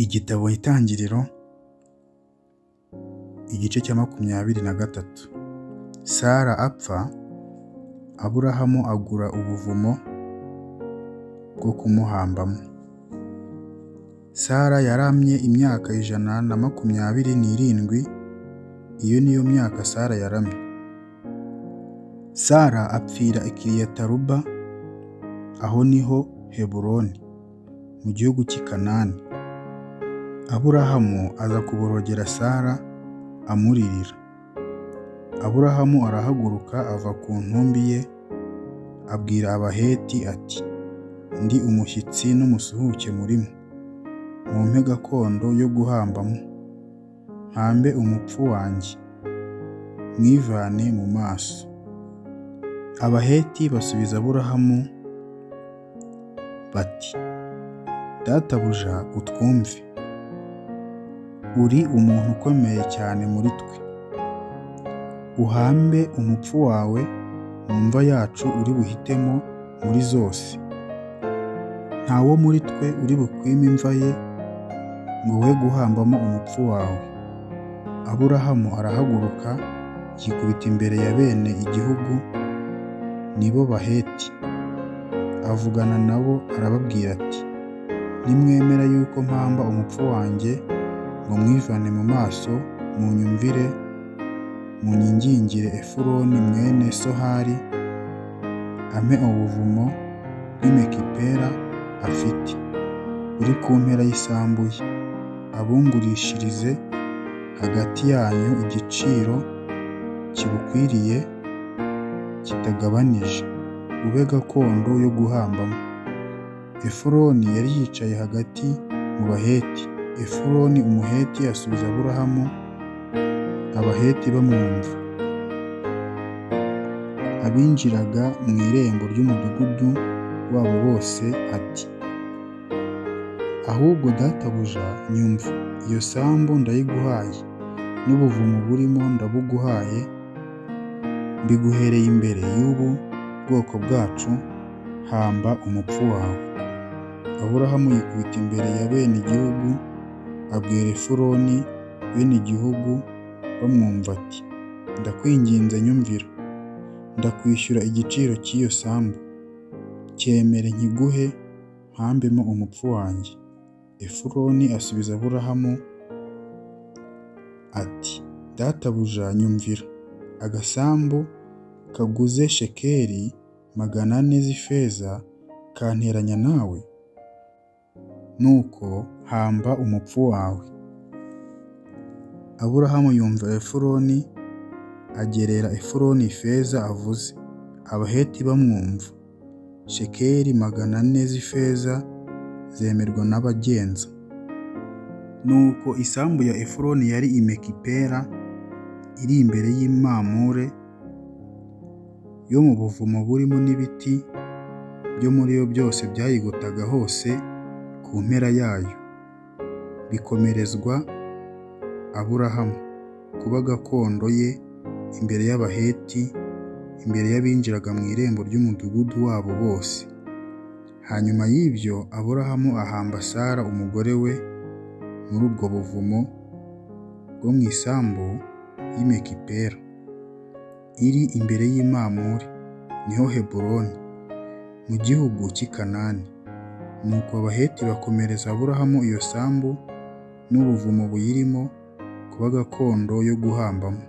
Igitabo Itangiriro igice cya 23. Sara apfa, Aburahamu agura ubuvumo bwo kumuhambamo. Sara yaramye imyaka 127. Iyo niyo myaka Sara yaramye. Sara apfira i Kiriyataruba, aho niho Heburoni mu gihugu cy'i Kanani. Aburahamu aza kuborogera Sara amuririra. Aburahamu arahaguruka ava ku ntumbi ye, abwira Abaheti ati, ndi umushyitsi n'umusuhuke murimo, mumpe gakondo yo guhambamo, mpambe umupfu wanjye, mwivane mu maso. Abaheti basubiza Aburahamu bati, databuja utwumve, uri umuntu ukomeye cyane muri twe, uhambe umupfu wawe mu mva yacu uri buhitemo muri zose. Ntawo muri twe uri bukwime imva ye ngo we guhambamo umupfu wawe. Aburahamu arahaguruka yikubita imbere ya bene igihugu, nibo Baheti, avugana nabo arababwira ati, nimwemera yuko mpamba umupfu wanjye ngo mwivane mu maso, munyumvire, munyingingire Efuroni mwene Sohari ampe ubuvumo bw'Imekipera afite, uri ku mpera y'isambu ye, abungurishirize hagati yanyu igiciro kibukwiriye kitagabanije, ube gakondo yo guhambamo. Efuroni yari yicaye hagati mu Baheti. Efuroni Umuheti asubiza Aburahamu, Abaheti bamwumva. Abinjiraga mu irembo ry'umudugudu wabo bose ati, ahubwo databuja nyumva, iyo sambu ndayiguhaye, n'ubuvumo burimo ndabuguhaye, mbiguhereye imbere y'ubu bwoko bwacu, hamba umupfu wawe. Aburahamu yikubita imbere ya bene igihugu, abwira Efuroni bene igihugu bamwumva ati, ndakwinginze nyumvira, ndakwishyura igiciro cy'iyo sambu, cyemere nkiguhe mpambemo umupfu wanjye. Efuroni asubiza Aburahamu ati, databuja nyumvira, agasambu kaguze shekeli 400 z'ifeza kanteranya nawe, nuko hamba umupfu wawe. Aburahamu yumva Efuroni, agerera Efuroni ifeza avuze. Abaheti bamwumva. Shekeli 400 z'ifeza zemerwa n'abagenza. Nuko isambu ya Efuroni yari Imekipera, iri imbere y'Imamure yo mu buvumo burimo n'ibiti byo muri yo byose byayigotaga hose ku mpera yayo, bikomerezwa Aburahamu kuba gakondo ye imbere y'Abaheti, imbere y'abinjiraga mu irembo ry'umudugudu wabo bose. Hanyuma y'ibyo Aburahamu ahamba Sara umugore we muri ubwo buvumo bwo mu isambu y'Imekipera, iri imbere y'Imamure, niho Heburoni mu gihugu cy'i Kanani. Nuko Abaheti bakomereza Aburahamu iyo sambu n'ubuvumo buyirimo kuba gakondo yo guhambamo.